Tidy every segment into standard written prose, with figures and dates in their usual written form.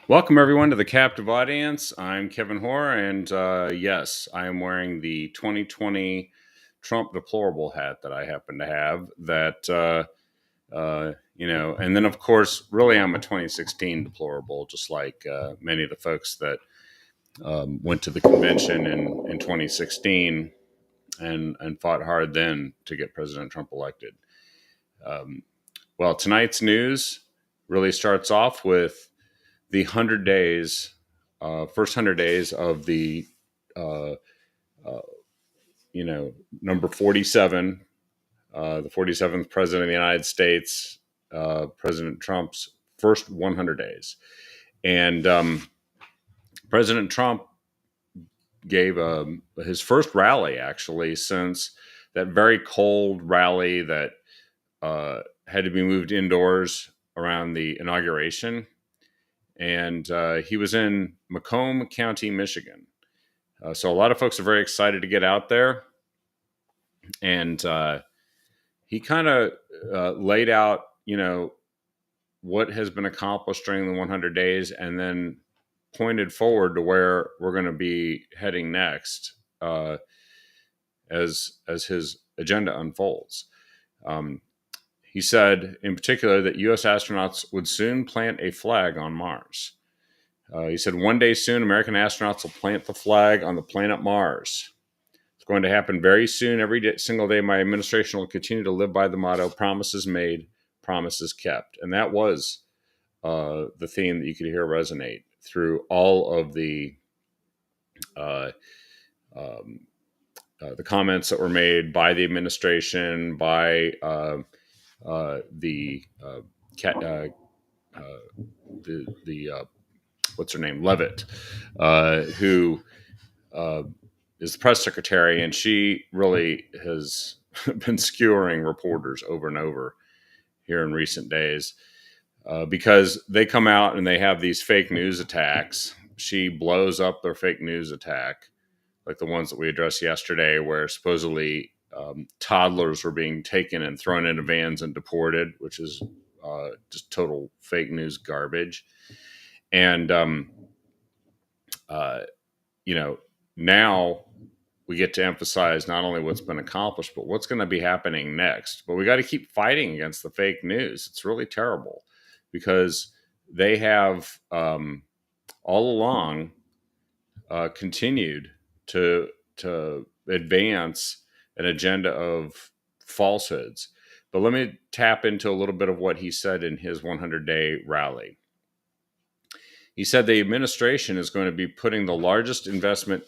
Welcome, everyone, to the captive audience. I'm Kevin Hoare, and yes, I am wearing the 2020 Trump deplorable hat that I happen to have. And then, of course, really, I'm a 2016 deplorable, just like many of the folks that went to the convention in 2016 and fought hard then to get President Trump elected. Um, well, tonight's news really starts off with the 100 days, first 100 days of the, uh, uh, number 47, the 47th president of the United States, President Trump's first 100 days. And President Trump gave his first rally, actually, since that very cold rally that had to be moved indoors around the inauguration. And he was in Macomb County, Michigan. So a lot of folks are very excited to get out there. And he kind of laid out, what has been accomplished during the 100 days and then pointed forward to where we're going to be heading next as his agenda unfolds. Um, he said, in particular, that U.S. astronauts would soon plant a flag on Mars. He said, one day soon, American astronauts will plant the flag on the planet Mars. It's going to happen very soon. Single day, my administration will continue to live by the motto, promises made, promises kept. And that was the theme that you could hear resonate through all of uh, um, the comments that were made by the administration, by the what's her name, Levitt, who is the press secretary, and she really has been skewering reporters over and over here in recent days because they come out and they have these fake news attacks. She blows up their fake news attack, like the ones that we addressed yesterday, where supposedly toddlers were being taken and thrown into vans and deported, which is just total fake news garbage. And, uh, now we get to emphasize not only what's been accomplished, but what's going to be happening next. But we got to keep fighting against the fake news. It's really terrible because they have all along continued to advance an agenda of falsehoods. But let me tap into a little bit of what he said in his 100-day rally. He said the administration is going to be putting the largest investment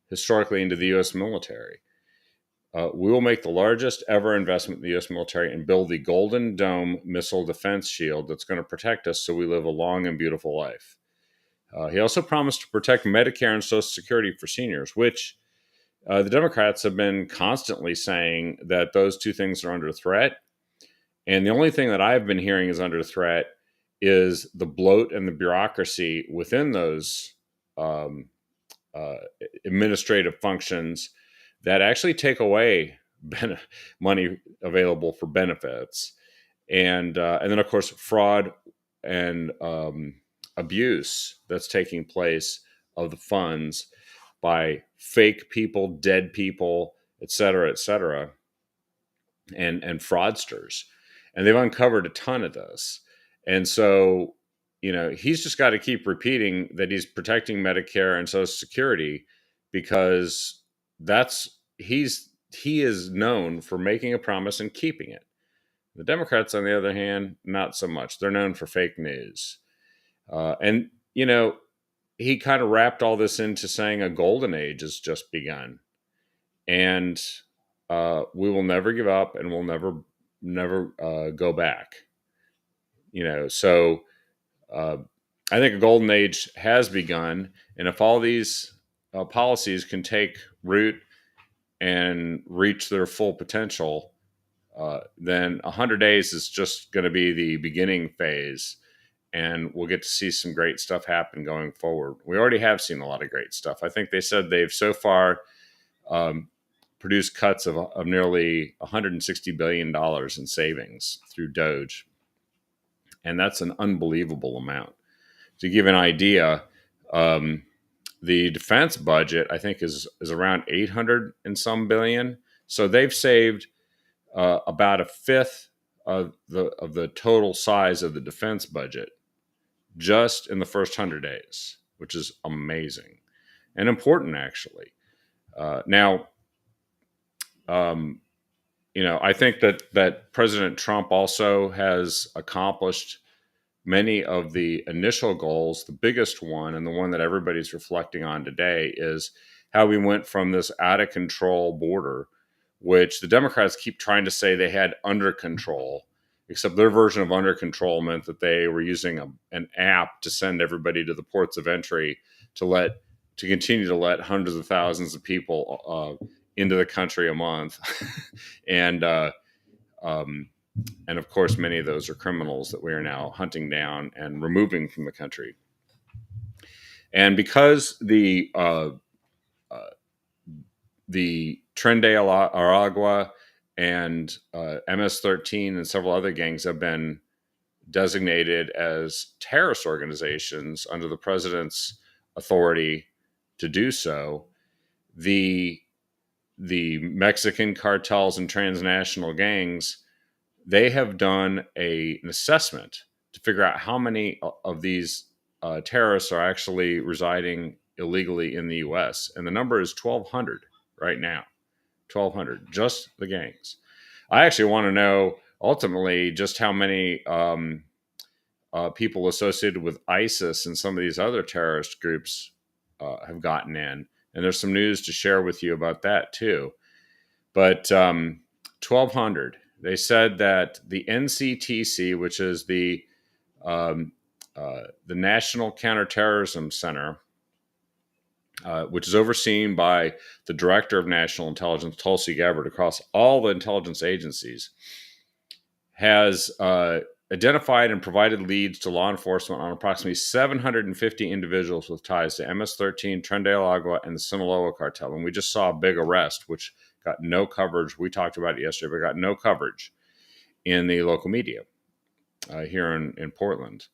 historically into the U.S. military. We will make the largest ever investment in the U.S. military and build the Golden Dome missile defense shield that's going to protect us so we live a long and beautiful life. He also promised to protect Medicare and Social Security for seniors, which the Democrats have been constantly saying that those two things are under threat. And the only thing that I've been hearing is under threat is the bloat and the bureaucracy within those um, uh, administrative functions that actually take away money available for benefits, and then of course fraud and abuse that's taking place of the funds by fake people, dead people, et cetera, and fraudsters, and they've uncovered a ton of this. And so, he's just got to keep repeating that he's protecting Medicare and Social Security because that's he is known for making a promise and keeping it. The Democrats, on the other hand, not so much. They're known for fake news. And, he kind of wrapped all this into saying a golden age has just begun. And we will never give up and we'll never go back. So I think a golden age has begun. And if all these policies can take root and reach their full potential, then 100 days is just going to be the beginning phase. And we'll get to see some great stuff happen going forward. We already have seen a lot of great stuff. I think they said they've so far produced cuts of nearly $160 billion in savings through Doge. And that's an unbelievable amount. to give an idea, um, the defense budget I think is around 800 and some billion. So they've saved about a fifth of the total size of the defense budget just in the first 100 days, which is amazing and important, actually. Now, um, I think that President Trump also has accomplished many of the initial goals. The biggest one, and the one that everybody's reflecting on today, is how we went from this out of control border, which the Democrats keep trying to say they had under control, except their version of under control meant that they were using an app to send everybody to the ports of entry to continue to let hundreds of thousands of people into the country a month, and um, and of course, many of those are criminals that we are now hunting down and removing from the country. And because the Tren de Aragua and MS-13 and several other gangs have been designated as terrorist organizations under the president's authority to do so, the Mexican cartels and transnational gangs, they have done an assessment to figure out how many of these terrorists are actually residing illegally in the U.S. And the number is 1,200 right now. 1,200, just the gangs. I actually want to know ultimately just how many people associated with ISIS and some of these other terrorist groups have gotten in. And there's some news to share with you about that too. But 1,200. They said that the NCTC, which is the National Counterterrorism Center, which is overseen by the Director of National Intelligence, Tulsi Gabbard, across all the intelligence agencies, has identified and provided leads to law enforcement on approximately 750 individuals with ties to MS-13, Tren de Aragua, and the Sinaloa cartel. And we just saw a big arrest, which got no coverage. We talked about it yesterday, but got no coverage in the local media here in Portland.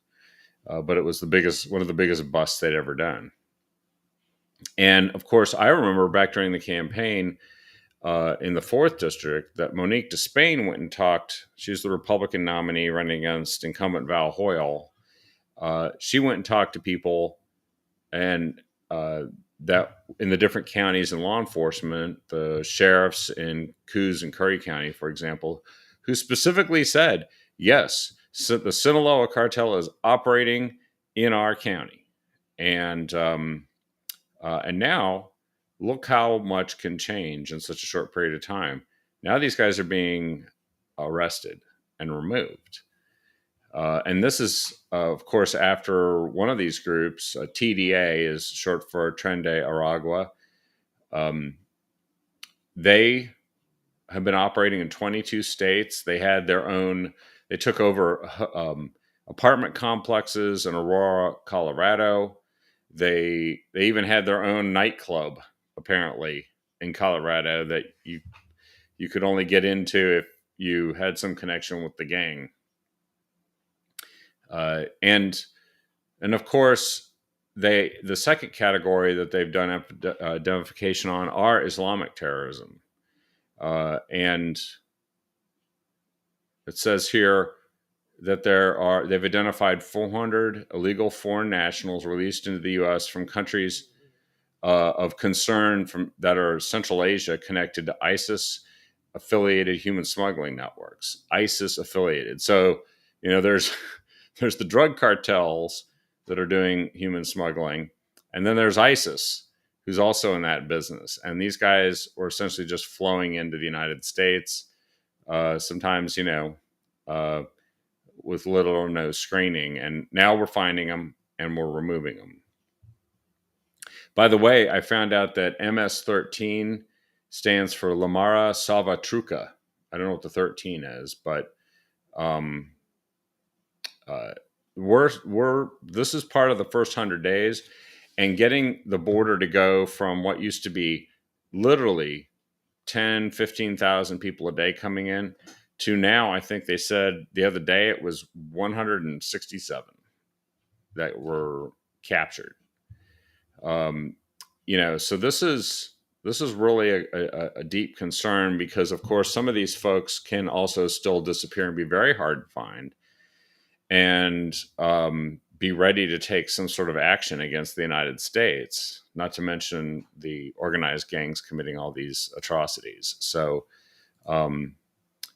But it was one of the biggest busts they'd ever done. And of course, I remember back during the campaign in the 4th District that Monique Despain went and talked. She's the Republican nominee running against incumbent Val Hoyle. She went and talked to people and that in the different counties and law enforcement, the sheriffs in Coos and Curry County, for example, who specifically said, yes, so the Sinaloa cartel is operating in our county. And now look how much can change in such a short period of time. Now these guys are being arrested and removed. And this is, of course, after one of these groups, TDA is short for Tren de Aragua. They have been operating in 22 states. They had their own, they took over apartment complexes in Aurora, Colorado. They even had their own nightclub, apparently, in Colorado that you could only get into if you had some connection with the gang. And of course, the second category that they've done identification on are Islamic terrorism. And it says here that they've identified 400 illegal foreign nationals released into the U.S. from countries of concern that are Central Asia connected to ISIS affiliated human smuggling networks. ISIS affiliated. So, there's the drug cartels that are doing human smuggling, and then there's ISIS, who's also in that business. And these guys were essentially just flowing into the United States, sometimes, with little or no screening. And now we're finding them and we're removing them. By the way, I found out that MS-13 stands for La Mara Salvatrucha. I don't know what the 13 is, but this is part of the first 100 days, and getting the border to go from what used to be literally 10, 15,000 people a day coming in to now, I think they said the other day it was 167. that were captured. Um, so this is really a deep concern because, of course, some of these folks can also still disappear and be very hard to find, and be ready to take some sort of action against the United States, not to mention the organized gangs committing all these atrocities. So um,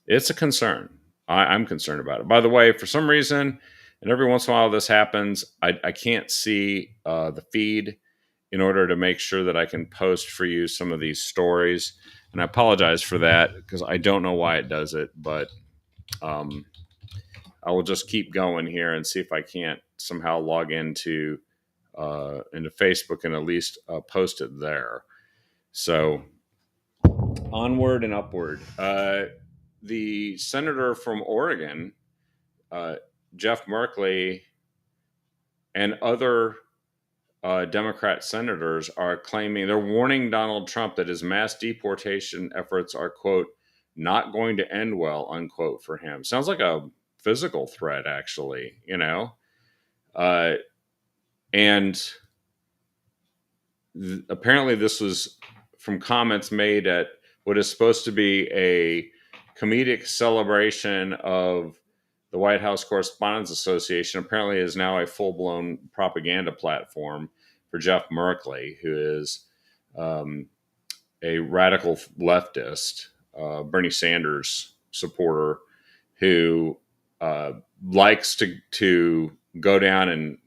it's a concern. I'm concerned about it. By the way, for some reason, and every once in a while this happens, I can't see the feed in order to make sure that I can post for you some of these stories. And I apologize for that because I don't know why it does it, but um, I will just keep going here and see if I can't somehow log into Facebook and at least post it there. So onward and upward. The senator from Oregon, uh, Jeff Merkley, and other Democrat senators are claiming they're warning Donald Trump that his mass deportation efforts are, quote, not going to end well, unquote, for him. Sounds like a physical threat, actually. Uh, and apparently, this was from comments made at what is supposed to be a comedic celebration of the White House Correspondents Association. Apparently, is now a full blown propaganda platform for Jeff Merkley, who is um, a radical leftist, Bernie Sanders supporter, who likes to go down and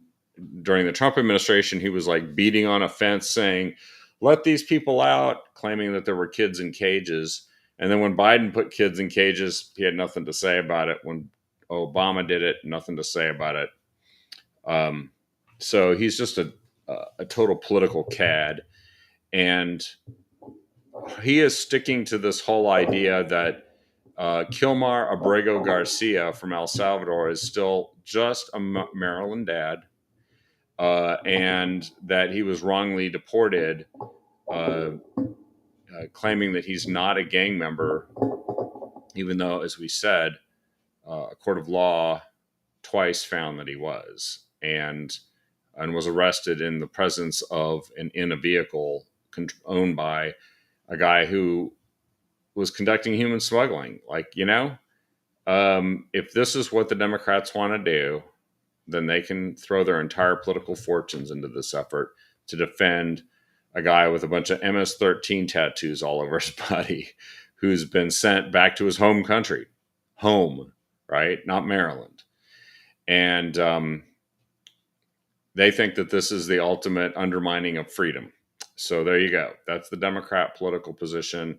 during the Trump administration, he was like beating on a fence saying, let these people out, claiming that there were kids in cages. And then when Biden put kids in cages, he had nothing to say about it. When Obama did it, nothing to say about it. Um, so he's just a total political cad. And he is sticking to this whole idea that Kilmar Abrego Garcia from El Salvador is still just a Maryland dad, and that he was wrongly deported, claiming that he's not a gang member, even though, as we said, a court of law twice found that he was, and was arrested in the presence of and in a vehicle owned by a guy who was conducting human smuggling. If this is what the Democrats want to do, then they can throw their entire political fortunes into this effort to defend a guy with a bunch of MS-13 tattoos all over his body who's been sent back to his home country. Home, right? Not Maryland. And they think that this is the ultimate undermining of freedom. So there you go. That's the Democrat political position.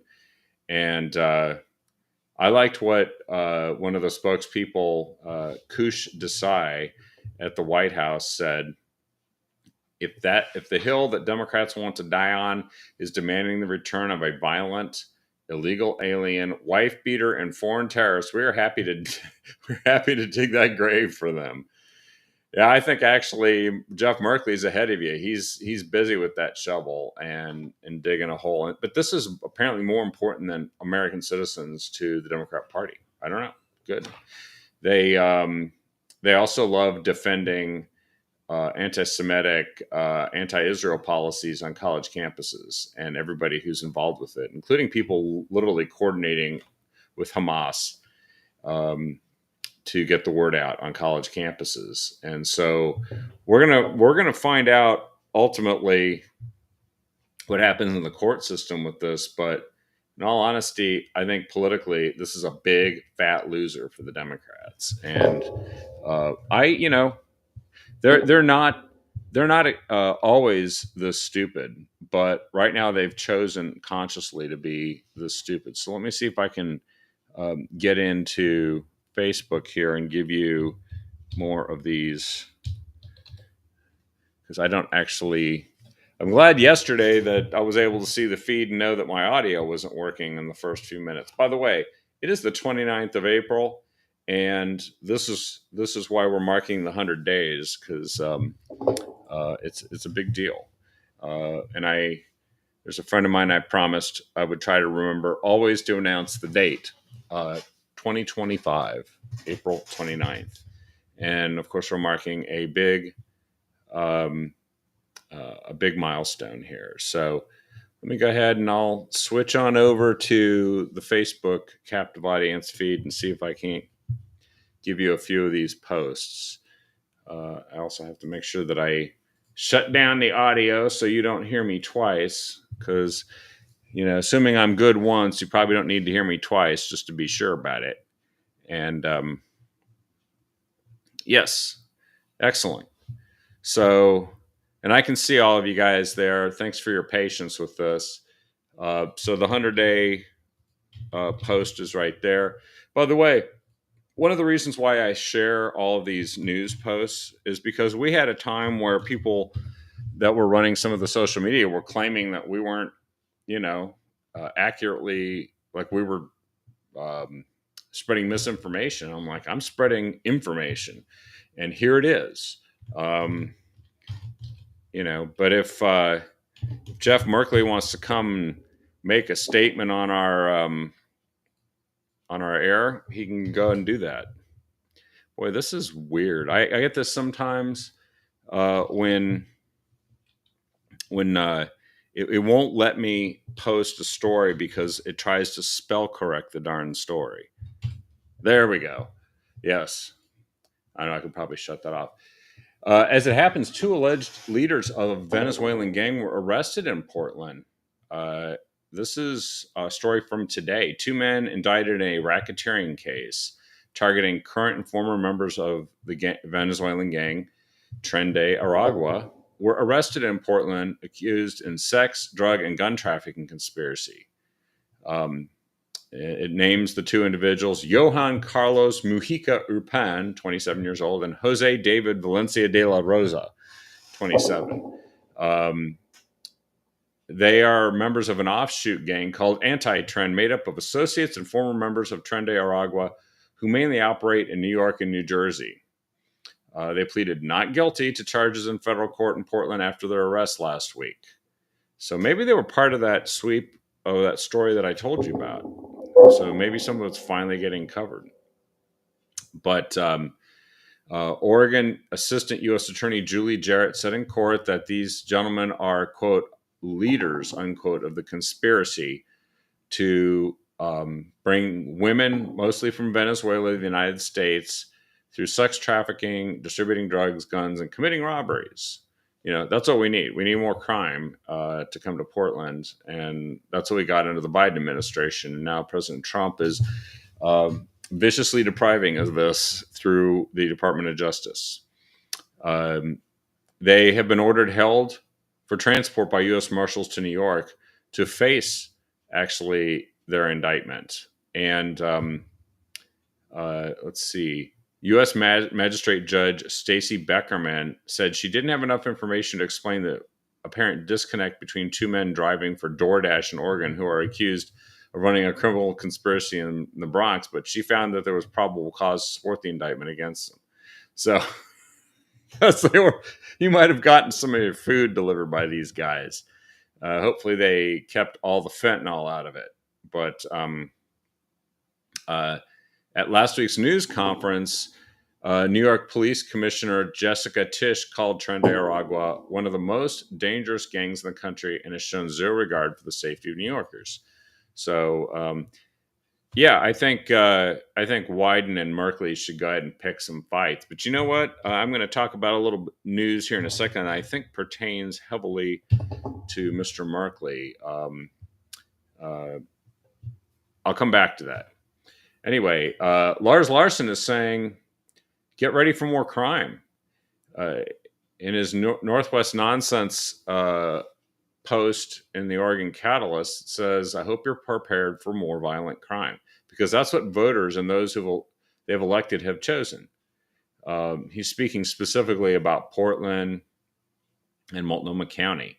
And I liked what one of the spokespeople, Kush Desai, at the White House said. If the hill that Democrats want to die on is demanding the return of a violent, illegal alien, wife beater, and foreign terrorist, we're happy to dig that grave for them. Yeah, I think actually Jeff Merkley's ahead of you. He's busy with that shovel and digging a hole. But this is apparently more important than American citizens to the Democrat Party. I don't know. Good. They also love defending anti-Semitic, anti-Israel policies on college campuses and everybody who's involved with it, including people literally coordinating with Hamas to get the word out on college campuses. And so we're gonna find out ultimately what happens in the court system with this. But in all honesty, I think politically this is a big fat loser for the Democrats. And they're not always this stupid, but right now they've chosen consciously to be this stupid. So let me see if I can get into Facebook here and give you more of these, because I don't actually. I'm glad yesterday that I was able to see the feed and know that my audio wasn't working in the first few minutes. By the way, it is the 29th of April, and this is why we're marking the 100 days, because it's a big deal. And there's a friend of mine I promised I would try to remember always to announce the date, 2025, April 29th. And of course, we're marking a big um, a big milestone here. So let me go ahead and I'll switch on over to the Facebook Captive Audience feed and see if I can't give you a few of these posts. I also have to make sure that I shut down the audio so you don't hear me twice, because, assuming I'm good once, you probably don't need to hear me twice just to be sure about it. And yes, excellent. So, and I can see all of you guys there. Thanks for your patience with this. So the 100-day post is right there. By the way, one of the reasons why I share all of these news posts is because we had a time where people that were running some of the social media were claiming that we weren't, accurately, like we were spreading misinformation. I'm like, I'm spreading information, and here it is. But if Jeff Merkley wants to come and make a statement on our air, he can go and do that. Boy, this is weird. I get this sometimes when it won't let me post a story because it tries to spell correct the darn story. There we go. Yes. I know I could probably shut that off. As it happens, 2 alleged leaders of a Venezuelan gang were arrested in Portland. This is a story from today. 2 men indicted in a racketeering case targeting current and former members of the Venezuelan gang, Tren de Aragua, were arrested in Portland, accused in sex, drug, and gun trafficking conspiracy. It names the 2 individuals, Johan Carlos Mujica Urpan, 27 years old, and Jose David Valencia de la Rosa, 27. They are members of an offshoot gang called Anti-Tren, made up of associates and former members of Tren de Aragua, who mainly operate in New York and New Jersey. They pleaded not guilty to charges in federal court in Portland after their arrest last week. So maybe they were part of that sweep of that story that I told you about. So maybe some of it's finally getting covered. But Oregon Assistant U.S. Attorney Julie Jarrett said in court that these gentlemen are, quote, leaders, unquote, of the conspiracy to bring women, mostly from Venezuela, to the United States, through sex trafficking, distributing drugs, guns, and committing robberies. That's what we need. We need more crime to come to Portland. And that's what we got under the Biden administration. And now President Trump is viciously depriving of this through the Department of Justice. They have been held for transport by U.S. Marshals to New York to face, actually, their indictment. And let's see. U.S. Magistrate Judge Stacey Beckerman said she didn't have enough information to explain the apparent disconnect between 2 men driving for DoorDash in Oregon who are accused of running a criminal conspiracy in the Bronx, but she found that there was probable cause to support the indictment against them. So, you might have gotten some of your food delivered by these guys. Hopefully they kept all the fentanyl out of it. But at last week's news conference, New York Police Commissioner Jessica Tisch called Tren de Aragua one of the most dangerous gangs in the country and has shown zero regard for the safety of New Yorkers. So, I think Wyden and Merkley should go ahead and pick some fights. But you know what? I'm going to talk about a little news here in a second that I think pertains heavily to Mr. Merkley. I'll come back to that. Anyway, Lars Larson is saying, get ready for more crime. In his Northwest Nonsense post in the Oregon Catalyst, it says, I hope you're prepared for more violent crime, because that's what voters and those who they've elected have chosen. He's speaking specifically about Portland and Multnomah County.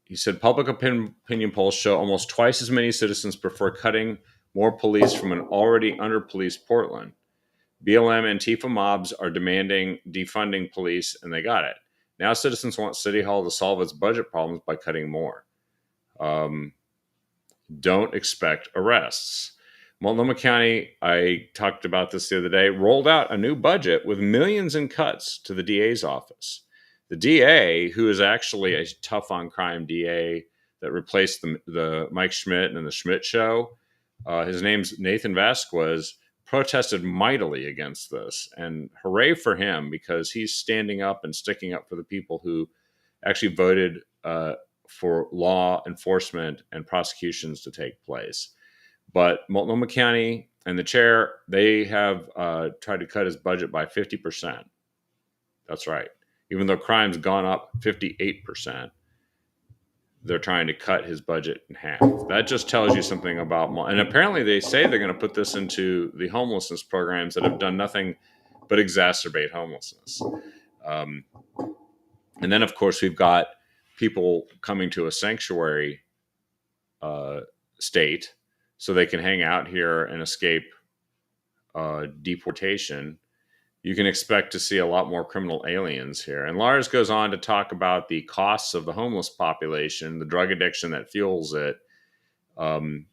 He said public opinion polls show almost twice as many citizens prefer cutting more police from an already under-policed Portland. BLM and Antifa mobs are demanding defunding police, and they got it. Now citizens want City Hall to solve its budget problems by cutting more. Don't expect arrests. Multnomah County, I talked about this the other day, rolled out a new budget with millions in cuts to the DA's office. The DA, who is actually a tough on crime DA that replaced the Mike Schmidt and the Schmidt show, his name's Nathan Vasquez, protested mightily against this. And hooray for him, because he's standing up and sticking up for the people who actually voted for law enforcement and prosecutions to take place. But Multnomah County and the chair, they have tried to cut his budget by 50%. That's right. Even though crime's gone up 58%, they're trying to cut his budget in half. That just tells you something about, and apparently they say they're going to put this into the homelessness programs that have done nothing but exacerbate homelessness. And then, of course, we've got people coming to a sanctuary state so they can hang out here and escape deportation. You can expect to see a lot more criminal aliens here. And Lars goes on to talk about the costs of the homeless population, the drug addiction that fuels it, and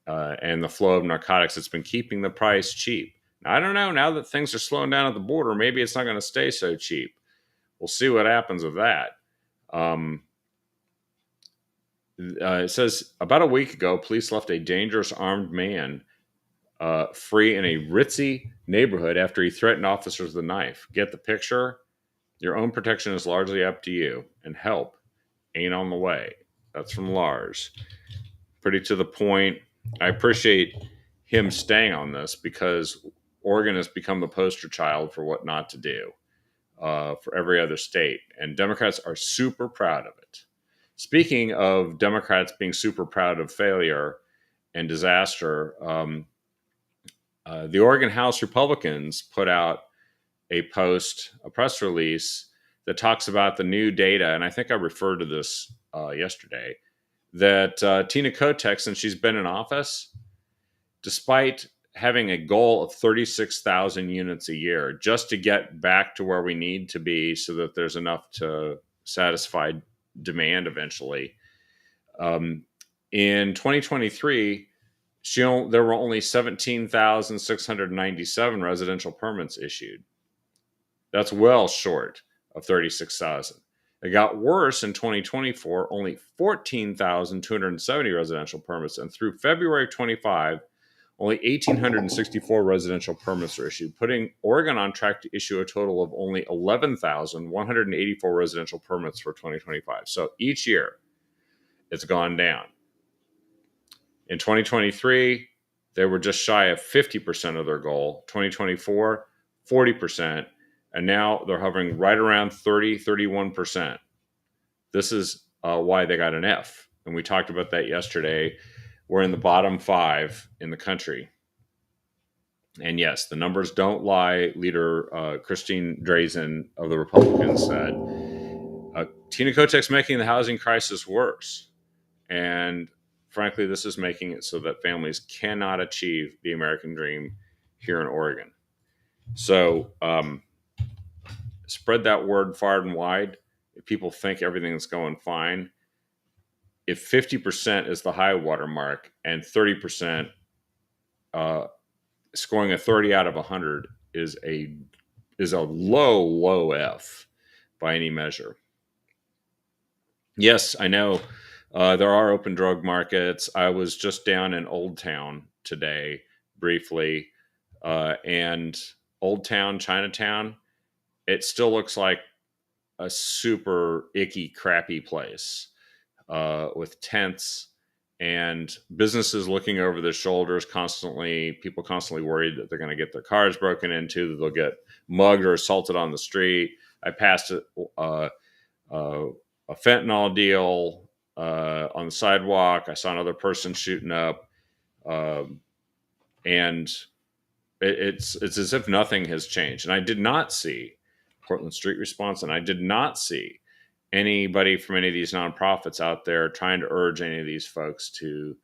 the flow of narcotics that's been keeping the price cheap. Now, I don't know, now that things are slowing down at the border, maybe it's not going to stay so cheap. We'll see what happens with that. It says, about a week ago, police left a dangerous armed man free in a ritzy neighborhood after he threatened officers with a knife. Get the picture? Your own protection is largely up to you, and help ain't on the way. That's from Lars. Pretty to the point. I appreciate him staying on this, because Oregon has become the poster child for what not to do for every other state, and Democrats are super proud of it. Speaking of Democrats being super proud of failure and disaster, the Oregon House Republicans put out a press release that talks about the new data, and I think I referred to this yesterday, that Tina Kotek, since she's been in office, despite having a goal of 36,000 units a year just to get back to where we need to be so that there's enough to satisfy demand eventually, in 2023, there were only 17,697 residential permits issued. That's well short of 36,000. It got worse in 2024, only 14,270 residential permits. And through February of 25, only 1,864 residential permits were issued, putting Oregon on track to issue a total of only 11,184 residential permits for 2025. So each year, it's gone down. In 2023, they were just shy of 50% of their goal. 2024, 40%. And now they're hovering right around 31%. This is why they got an F. And we talked about that yesterday. We're in the bottom 5 in the country. And yes, the numbers don't lie. Leader Christine Drazan of the Republicans said, Tina Kotek's making the housing crisis worse. And frankly, this is making it so that families cannot achieve the American dream here in Oregon. So spread that word far and wide. If people think everything's going fine, if 50% is the high water mark and 30% scoring a 30 out of 100 is a low F by any measure. Yes, I know there are open drug markets. I was just down in Old Town today briefly, and Old Town, Chinatown, it still looks like a super icky, crappy place with tents and businesses looking over their shoulders constantly. People constantly worried that they're going to get their cars broken into, that they'll get mugged or assaulted on the street. I passed a fentanyl deal on the sidewalk. I saw another person shooting up, and it's as if nothing has changed. And I did not see Portland Street Response, and I did not see anybody from any of these nonprofits out there trying to urge any of these folks to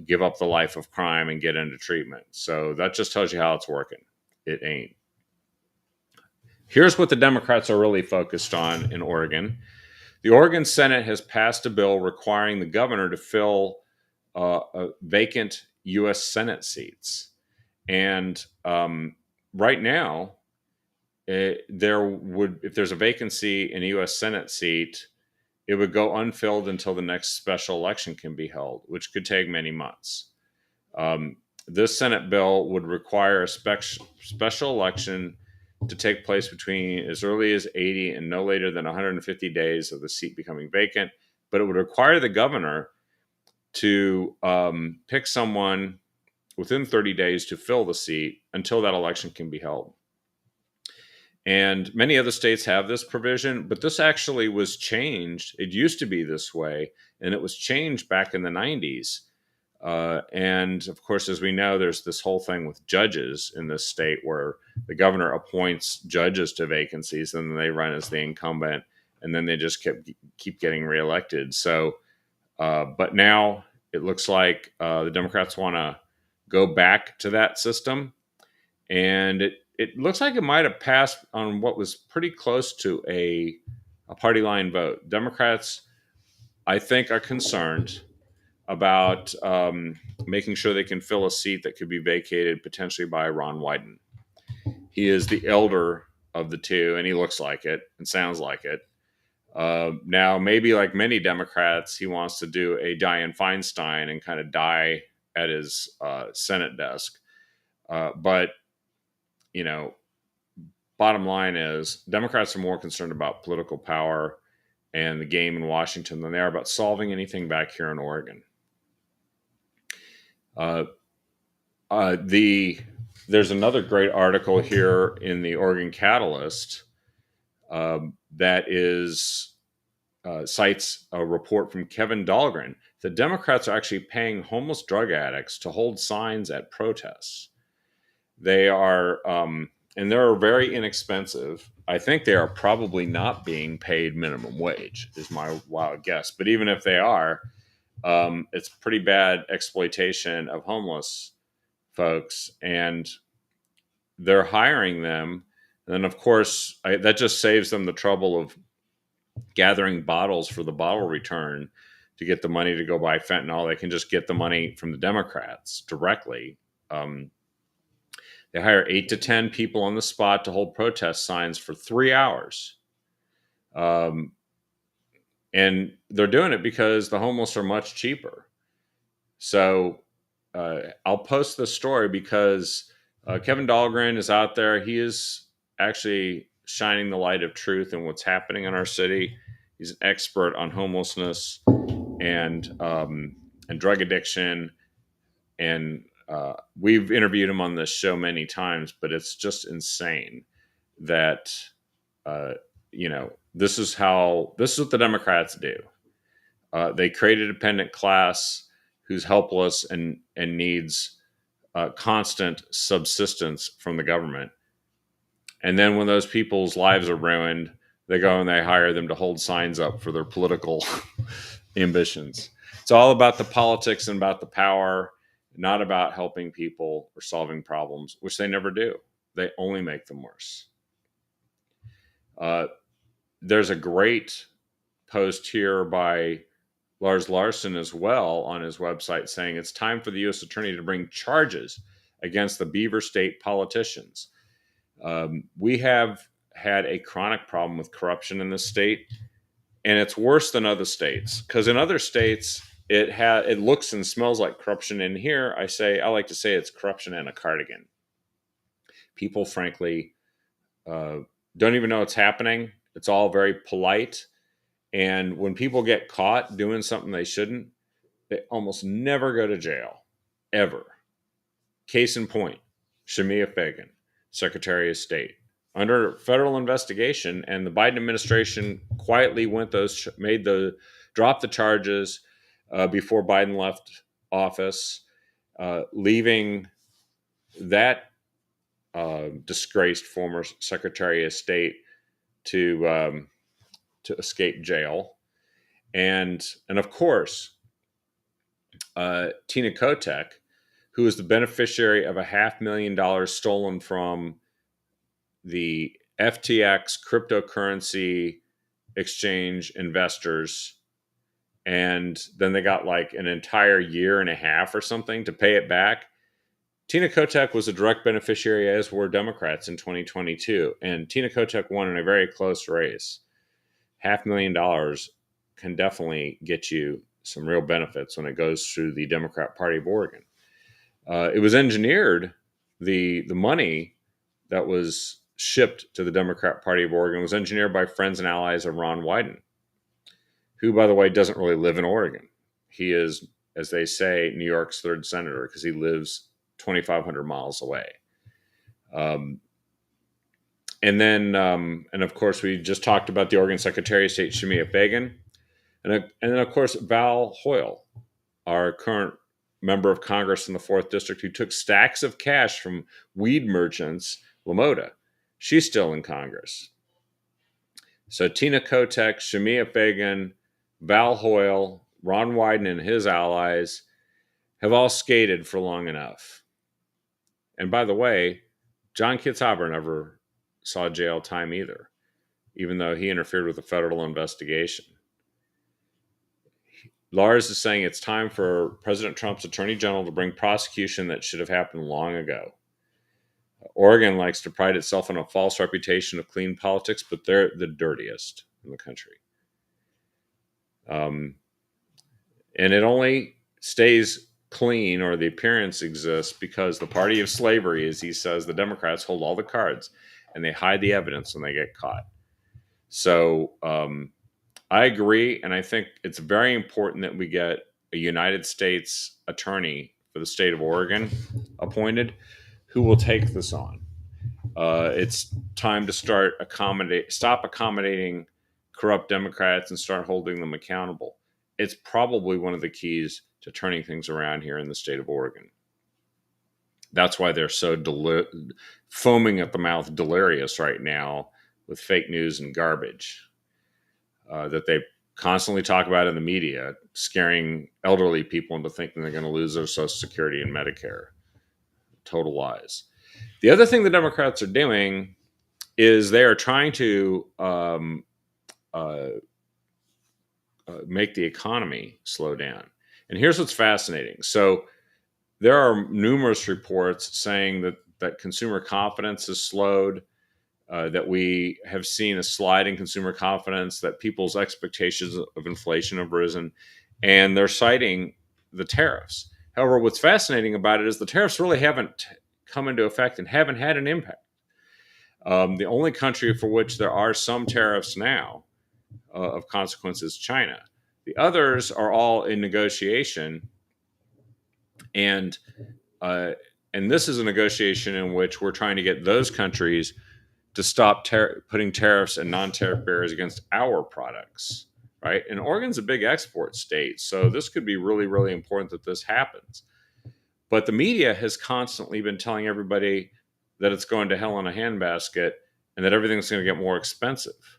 give up the life of crime and get into treatment. So that just tells you how it's working. It ain't. Here's what the Democrats are really focused on in Oregon. The Oregon Senate has passed a bill requiring the governor to fill vacant U.S. Senate seats. And right now, if there's a vacancy in a U.S. Senate seat, it would go unfilled until the next special election can be held, which could take many months. Um, this Senate bill would require a special election to take place between as early as 80 and no later than 150 days of the seat becoming vacant. But it would require the governor to pick someone within 30 days to fill the seat until that election can be held. And many other states have this provision, but this actually was changed. It used to be this way, and it was changed back in the 90s. And of course, as we know, there's this whole thing with judges in this state where the governor appoints judges to vacancies and then they run as the incumbent, and then they just keep getting reelected. So, but now it looks like the Democrats want to go back to that system, and it looks like it might have passed on what was pretty close to a party line vote. Democrats, I think, are concerned about making sure they can fill a seat that could be vacated potentially by Ron Wyden. He is the elder of the two, and he looks like it and sounds like it. Now, maybe like many Democrats, he wants to do a Dianne Feinstein and kind of die at his Senate desk. But, you know, bottom line is Democrats are more concerned about political power and the game in Washington than they are about solving anything back here in Oregon. There's another great article here in the Oregon Catalyst that cites a report from Kevin Dahlgren. The Democrats are actually paying homeless drug addicts to hold signs at protests. They are, and they're very inexpensive. I think they are probably not being paid minimum wage, is my wild guess. But even if they are, it's pretty bad exploitation of homeless folks, and they're hiring them. And then, of course, that just saves them the trouble of gathering bottles for the bottle return to get the money to go buy fentanyl. They can just get the money from the Democrats directly. They hire 8 to 10 people on the spot to hold protest signs for 3 hours. And they're doing it because the homeless are much cheaper. So I'll post this story because Kevin Dahlgren is out there. He is actually shining the light of truth in what's happening in our city. He's an expert on homelessness and drug addiction. And we've interviewed him on this show many times, but it's just insane that, this is what the Democrats do. They create a dependent class who's helpless and needs constant subsistence from the government. And then when those people's lives are ruined, they go and they hire them to hold signs up for their political ambitions. It's all about the politics and about the power, not about helping people or solving problems, which they never do. They only make them worse. There's a great post here by Lars Larson as well on his website saying it's time for the U.S. Attorney to bring charges against the Beaver State politicians. We have had a chronic problem with corruption in this state, and it's worse than other states because in other states it looks and smells like corruption. In here, I like to say it's corruption in a cardigan. People, frankly, don't even know it's happening. It's all very polite. And when people get caught doing something they shouldn't, they almost never go to jail, ever. Case in point, Shemia Fagan, Secretary of State, under federal investigation, and the Biden administration quietly dropped the charges before Biden left office, leaving that disgraced former Secretary of State to escape jail. And of course, Tina Kotek, who is the beneficiary of $500,000 stolen from the FTX cryptocurrency exchange investors. And then they got like an entire year and a half or something to pay it back. Tina Kotek was a direct beneficiary, as were Democrats in 2022. And Tina Kotek won in a very close race. $500,000 can definitely get you some real benefits when it goes through the Democrat Party of Oregon. It was engineered, the money that was shipped to the Democrat Party of Oregon was engineered by friends and allies of Ron Wyden, who, by the way, doesn't really live in Oregon. He is, as they say, New York's third senator because he lives 2,500 miles away. And of course, we just talked about the Oregon Secretary of State, Shemia Fagan. And then, of course, Val Hoyle, our current member of Congress in the 4th District, who took stacks of cash from weed merchants, LaModa. She's still in Congress. So Tina Kotek, Shemia Fagan, Val Hoyle, Ron Wyden and his allies have all skated for long enough. And by the way, John Kitzhaber never saw jail time either, even though he interfered with a federal investigation. Lars is saying it's time for President Trump's attorney general to bring prosecution that should have happened long ago. Oregon likes to pride itself on a false reputation of clean politics, but they're the dirtiest in the country. And it only stays clean, or the appearance exists, because the party of slavery, as he says, the Democrats hold all the cards and they hide the evidence when they get caught. So I agree. And I think it's very important that we get a United States attorney for the state of Oregon appointed who will take this on. It's time to stop accommodating corrupt Democrats and start holding them accountable. It's probably one of the keys to turning things around here in the state of Oregon. That's why they're so foaming at the mouth, delirious right now with fake news and garbage that they constantly talk about in the media, scaring elderly people into thinking they're going to lose their Social Security and Medicare. Total lies. The other thing the Democrats are doing is they are trying to make the economy slow down. And here's what's fascinating. So there are numerous reports saying that consumer confidence has slowed, that we have seen a slide in consumer confidence, that people's expectations of inflation have risen, and they're citing the tariffs. However, what's fascinating about it is the tariffs really haven't come into effect and haven't had an impact. The only country for which there are some tariffs now of consequence is China. The others are all in negotiation, and this is a negotiation in which we're trying to get those countries to stop putting tariffs and non-tariff barriers against our products, right? And Oregon's a big export state, so this could be really, really important that this happens. But the media has constantly been telling everybody that it's going to hell in a handbasket and that everything's going to get more expensive.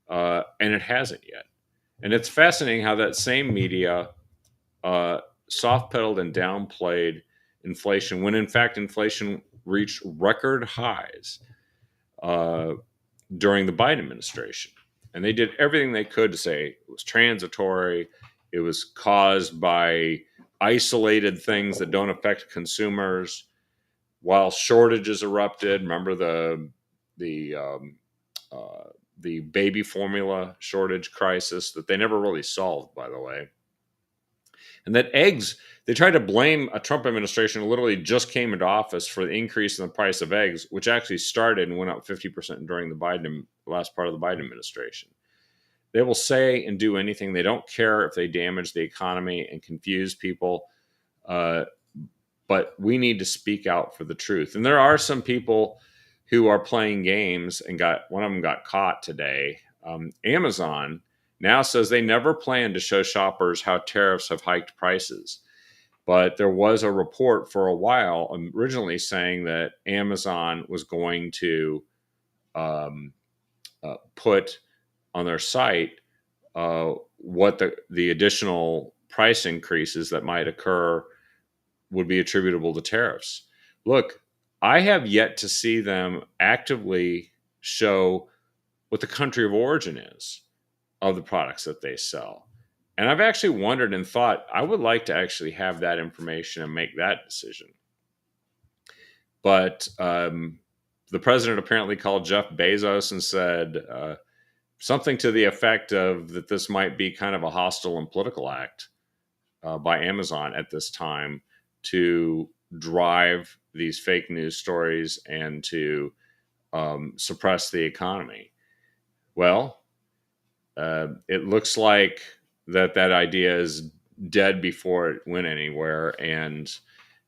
And it hasn't yet. And it's fascinating how that same media soft-pedaled and downplayed inflation when, in fact, inflation reached record highs during the Biden administration. And they did everything they could to say it was transitory, it was caused by isolated things that don't affect consumers, while shortages erupted. Remember the baby formula shortage crisis that they never really solved, by the way. And that eggs, they tried to blame a Trump administration who literally just came into office for the increase in the price of eggs, which actually started and went up 50% during the last part of the Biden administration. They will say and do anything. They don't care if they damage the economy and confuse people. But we need to speak out for the truth. And there are some people who are playing games, and one of them got caught today. Amazon now says they never plan to show shoppers how tariffs have hiked prices. But there was a report for a while originally saying that Amazon was going to put on their site what the additional price increases that might occur would be attributable to tariffs. Look, I have yet to see them actively show what the country of origin is of the products that they sell. And I've actually wondered and thought I would like to actually have that information and make that decision. But the president apparently called Jeff Bezos and said something to the effect of that this might be kind of a hostile and political act by Amazon at this time to drive these fake news stories and to suppress the economy. Well, it looks like that idea is dead before it went anywhere and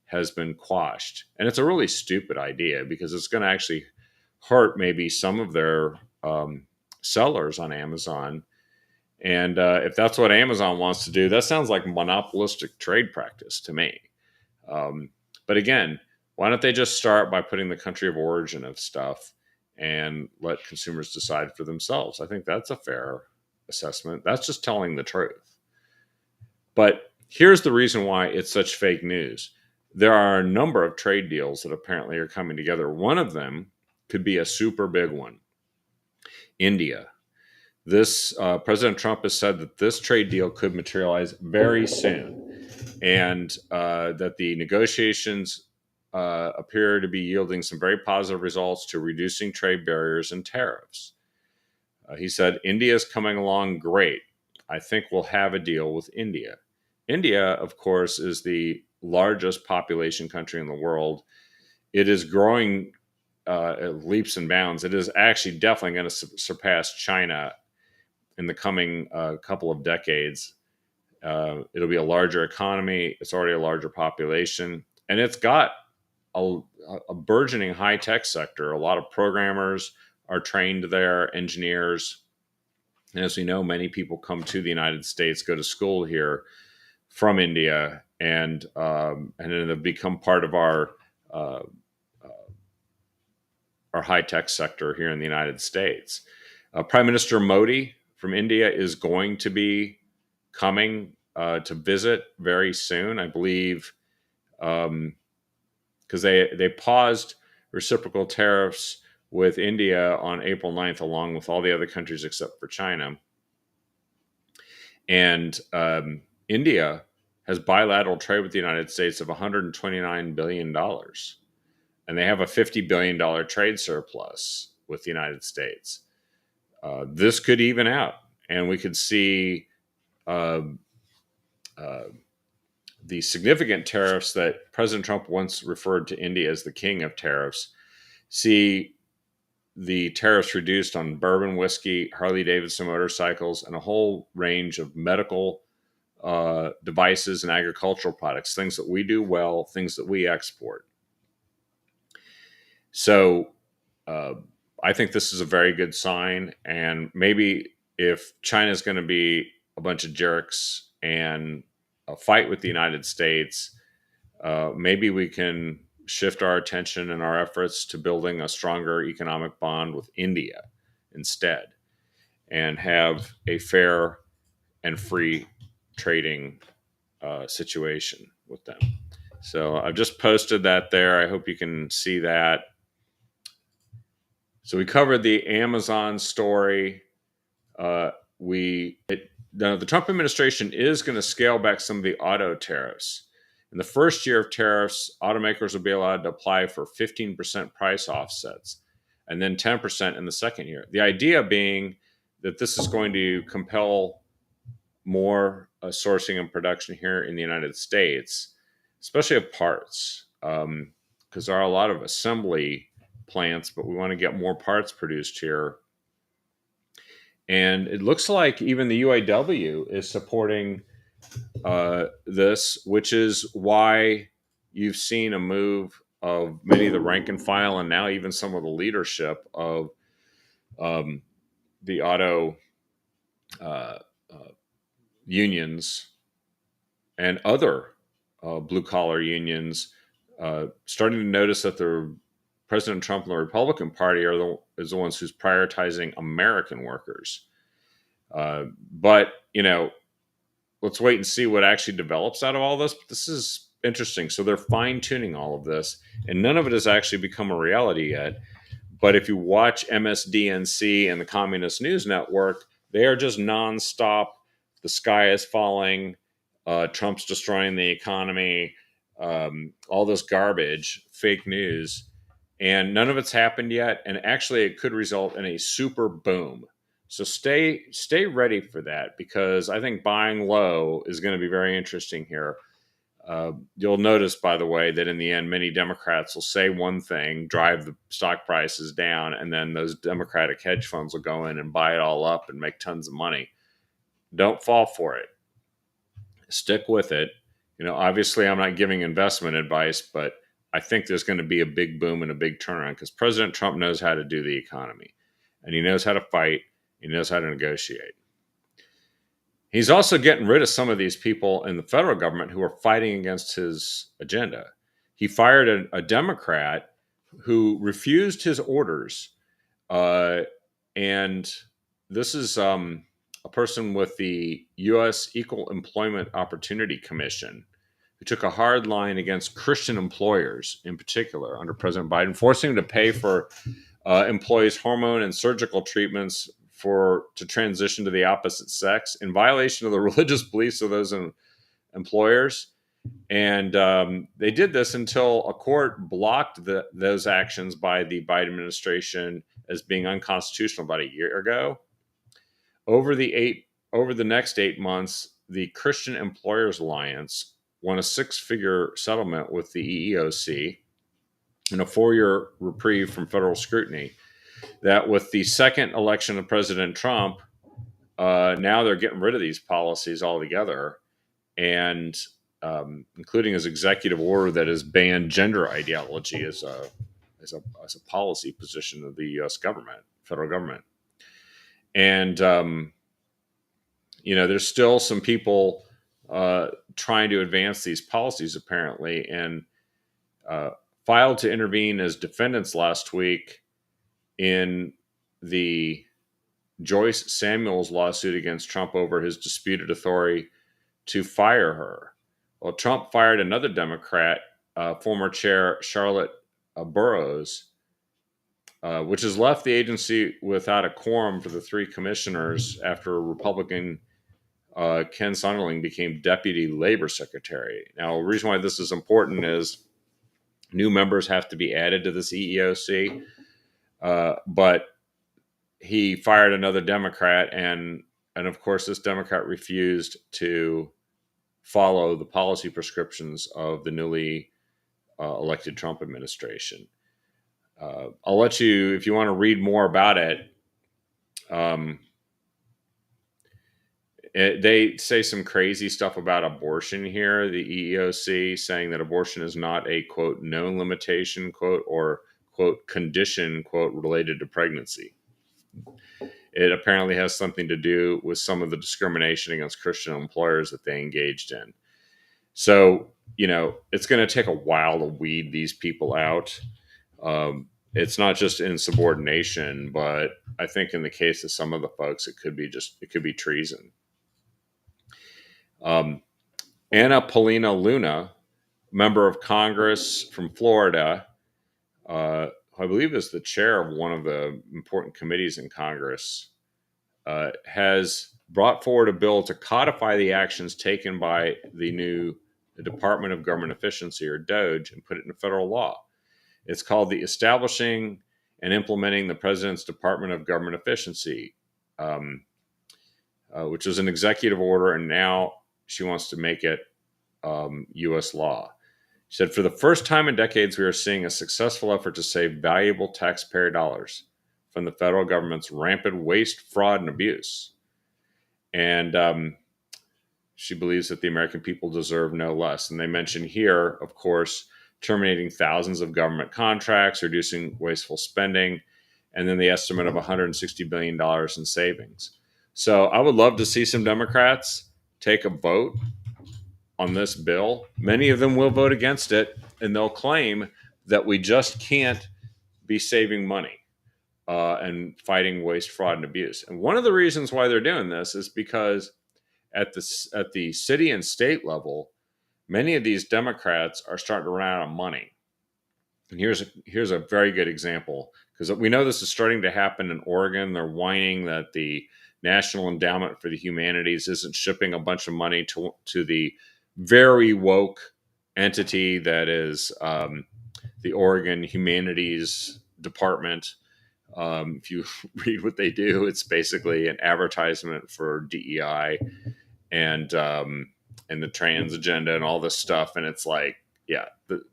has been quashed. And it's a really stupid idea because it's going to actually hurt maybe some of their sellers on Amazon. And if that's what Amazon wants to do, that sounds like monopolistic trade practice to me. But again, why don't they just start by putting the country of origin of stuff and let consumers decide for themselves? I think that's a fair assessment. That's just telling the truth. But here's the reason why it's such fake news. There are a number of trade deals that apparently are coming together. One of them could be a super big one. India. This President Trump has said that this trade deal could materialize very soon, and that the negotiations appear to be yielding some very positive results to reducing trade barriers and tariffs. He said, India is coming along great. I think we'll have a deal with India. India, of course, is the largest population country in the world. It is growing at leaps and bounds. It is actually definitely going to surpass China in the coming couple of decades. It'll be a larger economy. It's already a larger population. And it's got a burgeoning high-tech sector. A lot of programmers are trained there, engineers. And as we know, many people come to the United States, go to school here from India, and then have become part of our high-tech sector here in the United States. Prime Minister Modi from India is going to be coming to visit very soon, I believe, because they paused reciprocal tariffs with India on April 9th, along with all the other countries except for China. And India has bilateral trade with the United States of $129 billion. And they have a $50 billion trade surplus with the United States. This could even out, and we could see the significant tariffs that President Trump once referred to India as the king of tariffs, see the tariffs reduced on bourbon whiskey, Harley-Davidson motorcycles, and a whole range of medical devices and agricultural products, things that we do well, things that we export. So I think this is a very good sign. And maybe if China is going to be a bunch of jerks and fight with the United States, maybe we can shift our attention and our efforts to building a stronger economic bond with India instead, and have a fair and free trading situation with them. So I've just posted that there. I hope you can see that. So we covered the Amazon story. The Trump administration is going to scale back some of the auto tariffs. In the first year of tariffs, automakers will be allowed to apply for 15% price offsets, and then 10% in the second year. The idea being that this is going to compel more sourcing and production here in the United States, especially of parts, because there are a lot of assembly plants, but we want to get more parts produced here. And it looks like even the UAW is supporting this, which is why you've seen a move of many of the rank and file, and now even some of the leadership of the auto unions and other blue collar unions starting to notice that President Trump and the Republican Party is the ones who's prioritizing American workers. But let's wait and see what actually develops out of all this. But this is interesting. So they're fine tuning all of this, and none of it has actually become a reality yet. But if you watch MSDNC and the Communist News Network, they are just nonstop. The sky is falling. Trump's destroying the economy. All this garbage, fake news. and none of it's happened yet. And actually, it could result in a super boom. So stay ready for that, because I think buying low is going to be very interesting here. You'll notice, by the way, that in the end, many Democrats will say one thing, drive the stock prices down, and then those Democratic hedge funds will go in and buy it all up and make tons of money. Don't fall for it. Stick with it. Obviously, I'm not giving investment advice, but I think there's going to be a big boom and a big turnaround, because President Trump knows how to do the economy, and he knows how to fight. He knows how to negotiate. He's also getting rid of some of these people in the federal government who are fighting against his agenda. He fired a Democrat who refused his orders. And this is a person with the U.S. Equal Employment Opportunity Commission, who took a hard line against Christian employers in particular under President Biden, forcing them to pay for employees' hormone and surgical treatments to transition to the opposite sex, in violation of the religious beliefs of those employers. And they did this until a court blocked those actions by the Biden administration as being unconstitutional about a year ago. Over the next 8 months, the Christian Employers Alliance won a 6-figure settlement with the EEOC and a 4-year reprieve from federal scrutiny. That with the second election of President Trump, now they're getting rid of these policies altogether, and including his executive order that has banned gender ideology as a policy position of the U.S. government, federal government. And there's still some people trying to advance these policies, apparently, and filed to intervene as defendants last week in the Joyce Samuels lawsuit against Trump over his disputed authority to fire her. Well, Trump fired another Democrat, former chair Charlotte Burrows, which has left the agency without a quorum for the 3 commissioners after Republican Ken Sonderling became deputy labor secretary. Now, the reason why this is important is new members have to be added to this EEOC, but he fired another Democrat, and of course, this Democrat refused to follow the policy prescriptions of the newly elected Trump administration. I'll let you, if you want to read more about it, they say some crazy stuff about abortion here, the EEOC, saying that abortion is not a, quote, known limitation, quote, or, quote, condition, quote, related to pregnancy. It apparently has something to do with some of the discrimination against Christian employers that they engaged in. So, it's going to take a while to weed these people out. It's not just insubordination, but I think in the case of some of the folks, it could be treason. Anna Paulina Luna, member of Congress from Florida, I believe is the chair of one of the important committees in Congress, has brought forward a bill to codify the actions taken by the Department of Government Efficiency, or DOGE, and put it into federal law. It's called the Establishing and Implementing the President's Department of Government Efficiency, which is an executive order, and now she wants to make it U.S. law. She said, for the first time in decades, we are seeing a successful effort to save valuable taxpayer dollars from the federal government's rampant waste, fraud, and abuse. And she believes that the American people deserve no less. And they mention here, of course, terminating thousands of government contracts, reducing wasteful spending, and then the estimate of $160 billion in savings. So I would love to see some Democrats take a vote on this bill. Many of them will vote against it, and they'll claim that we just can't be saving money and fighting waste, fraud, and abuse. And one of the reasons why they're doing this is because at the city and state level, many of these Democrats are starting to run out of money. And here's a very good example, because we know this is starting to happen in Oregon. They're whining that the National Endowment for the Humanities isn't shipping a bunch of money to the very woke entity that is the the Oregon Humanities Department. If you read what they do, it's basically an advertisement for DEI and the trans agenda and all this stuff. And it's like, yeah,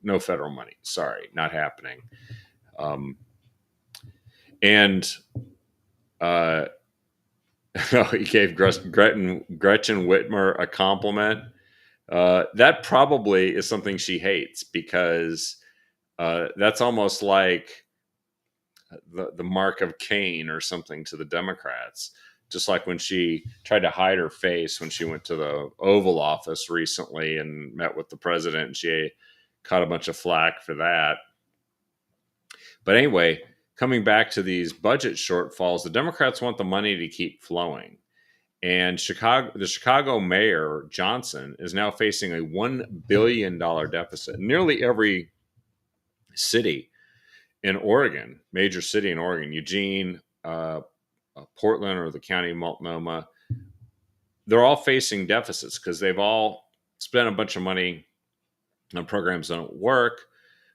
no federal money. Sorry, not happening. And he gave Gretchen Whitmer a compliment. That probably is something she hates because that's almost like the mark of Cain or something to the Democrats. Just like when she tried to hide her face when she went to the Oval Office recently and met with the president, and she caught a bunch of flack for that. But anyway, coming back to these budget shortfalls, the Democrats want the money to keep flowing. And the Chicago mayor, Johnson, is now facing a $1 billion deficit. Nearly every city in Oregon, major city in Oregon, Eugene, Portland, or the county of Multnomah, they're all facing deficits because they've all spent a bunch of money on programs that don't work.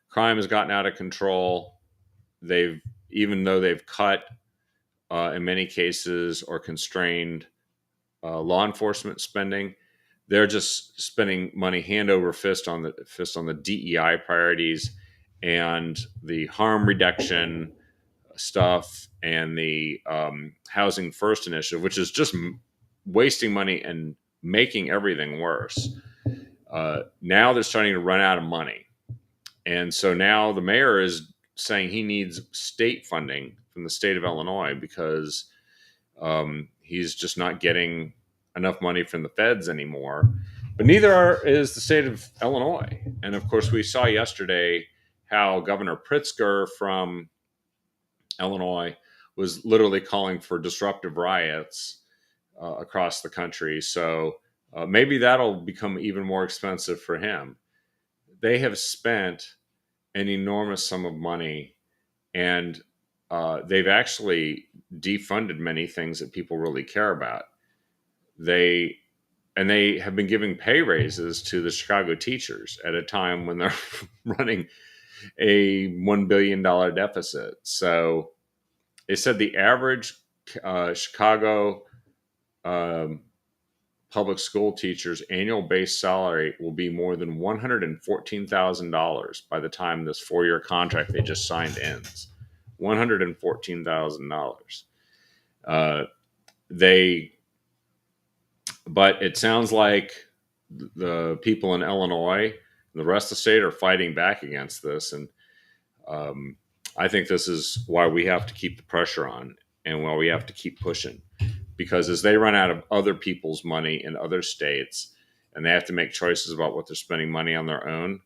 Crime has gotten out of control. Even though they've cut, in many cases, or constrained law enforcement spending, they're just spending money hand over fist on the DEI priorities and the harm reduction stuff and the Housing First initiative, which is just wasting money and making everything worse. Now they're starting to run out of money. And so now the mayor is saying he needs state funding from the state of Illinois because he's just not getting enough money from the feds anymore. But neither is the state of Illinois. And of course, we saw yesterday how Governor Pritzker from Illinois was literally calling for disruptive riots across the country. So maybe that'll become even more expensive for him. They have spent an enormous sum of money, and they've actually defunded many things that people really care about. They have been giving pay raises to the Chicago teachers at a time when they're running a $1 billion deficit. So they said the average Chicago public school teacher's annual base salary will be more than $114,000 by the time this 4-year contract they just signed ends. $114,000. But it sounds like the people in Illinois and the rest of the state are fighting back against this. And I think this is why we have to keep the pressure on and why we have to keep pushing. Because as they run out of other people's money in other states and they have to make choices about what they're spending money on their own,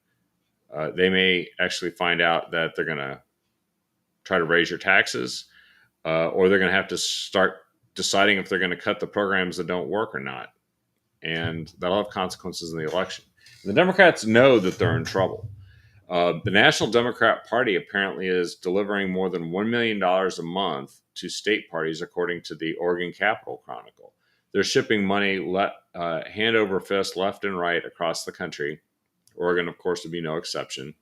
they may actually find out that they're going to try to raise your taxes or they're going to have to start deciding if they're going to cut the programs that don't work or not. And that'll have consequences in the election. And the Democrats know that they're in trouble. The National Democrat Party apparently is delivering more than $1 million a month to state parties, according to the Oregon Capitol Chronicle. They're shipping money hand over fist, left and right across the country. Oregon, of course, would be no exception.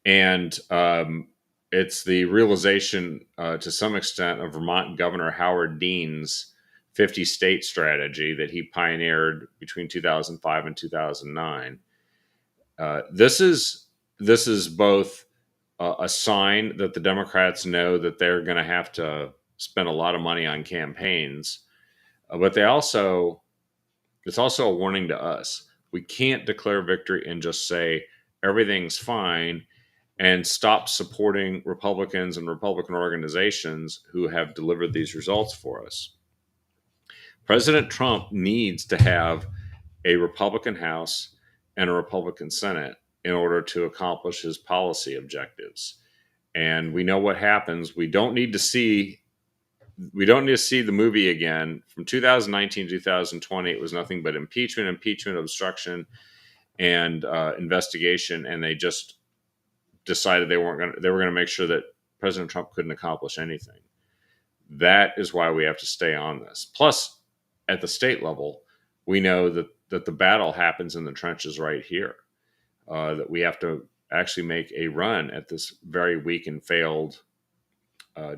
And it's the realization, to some extent, of Vermont Governor Howard Dean's 50-state strategy that he pioneered between 2005 and 2009. This is both a sign that the Democrats know that they're going to have to spend a lot of money on campaigns, but it's also a warning to us. We can't declare victory and just say everything's fine and stop supporting Republicans and Republican organizations who have delivered these results for us. President Trump needs to have a Republican House and a Republican Senate in order to accomplish his policy objectives. And we know what happens. We don't need to see the movie again. From 2019 to 2020, it was nothing but impeachment, obstruction, and investigation. And they just decided they were going to make sure that President Trump couldn't accomplish anything. That is why we have to stay on this. Plus, at the state level, we know that the battle happens in the trenches right here. That we have to actually make a run at this very weak and failed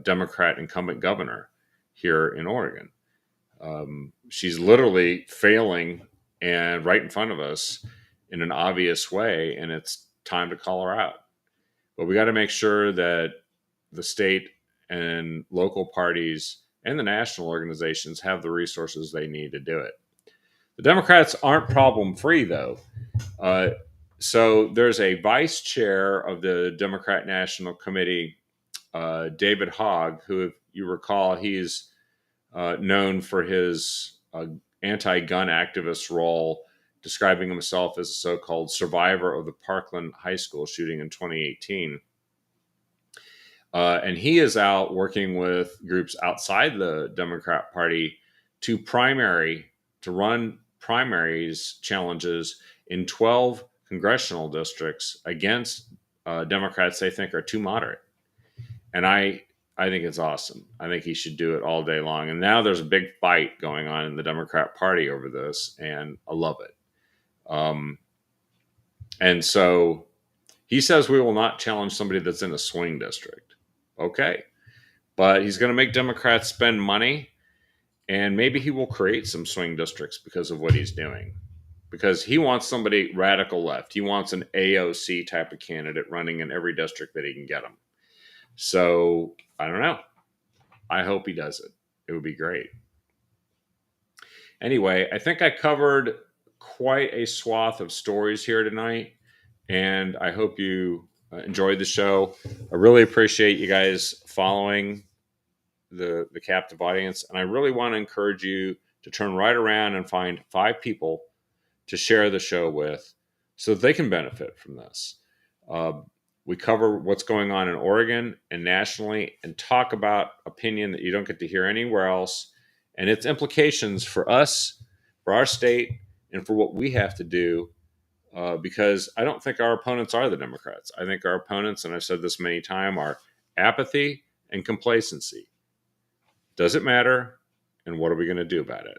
Democrat incumbent governor here in Oregon. She's literally failing and right in front of us in an obvious way, and it's time to call her out. But we got to make sure that the state and local parties and the national organizations have the resources they need to do it. The Democrats aren't problem free, though. Uh, so there's a vice chair of the Democrat National Committee, David Hogg, who, if you recall, he's known for his anti-gun activist role, describing himself as a so-called survivor of the Parkland High School shooting in 2018. And he is out working with groups outside the Democrat Party to run primaries challenges in 12 congressional districts against Democrats they think are too moderate. And I think it's awesome. I think he should do it all day long. And now there's a big fight going on in the Democrat Party over this, and I love it. And so he says we will not challenge somebody that's in a swing district. Okay. But he's going to make Democrats spend money, and maybe he will create some swing districts because of what he's doing. Because he wants somebody radical left. He wants an AOC type of candidate running in every district that he can get him. So I don't know. I hope he does it. It would be great. Anyway, I think I covered quite a swath of stories here tonight, and I hope you enjoyed the show. I really appreciate you guys following the captive audience, and I really want to encourage you to turn right around and find 5 people to share the show with so that they can benefit from this. We cover what's going on in Oregon and nationally, and talk about opinion that you don't get to hear anywhere else, and its implications for us, for our state, and for what we have to do. Because I don't think our opponents are the Democrats. I think our opponents, and I've said this many times, are apathy and complacency. Does it matter? And what are we going to do about it?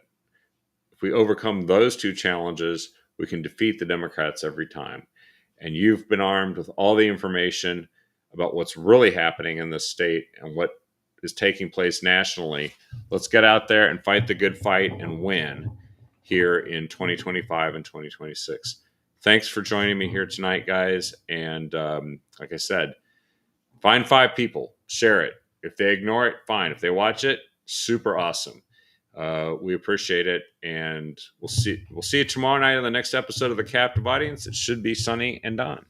If we overcome those 2 challenges, we can defeat the Democrats every time. And you've been armed with all the information about what's really happening in this state and what is taking place nationally. Let's get out there and fight the good fight and win here in 2025 and 2026. Thanks for joining me here tonight, guys. And like I said, find 5 people, share it. If they ignore it, fine. If they watch it, super awesome. We appreciate it, and we'll see you tomorrow night on the next episode of The Captive Audience. It should be Sunny and Don.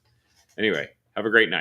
Anyway, have a great night.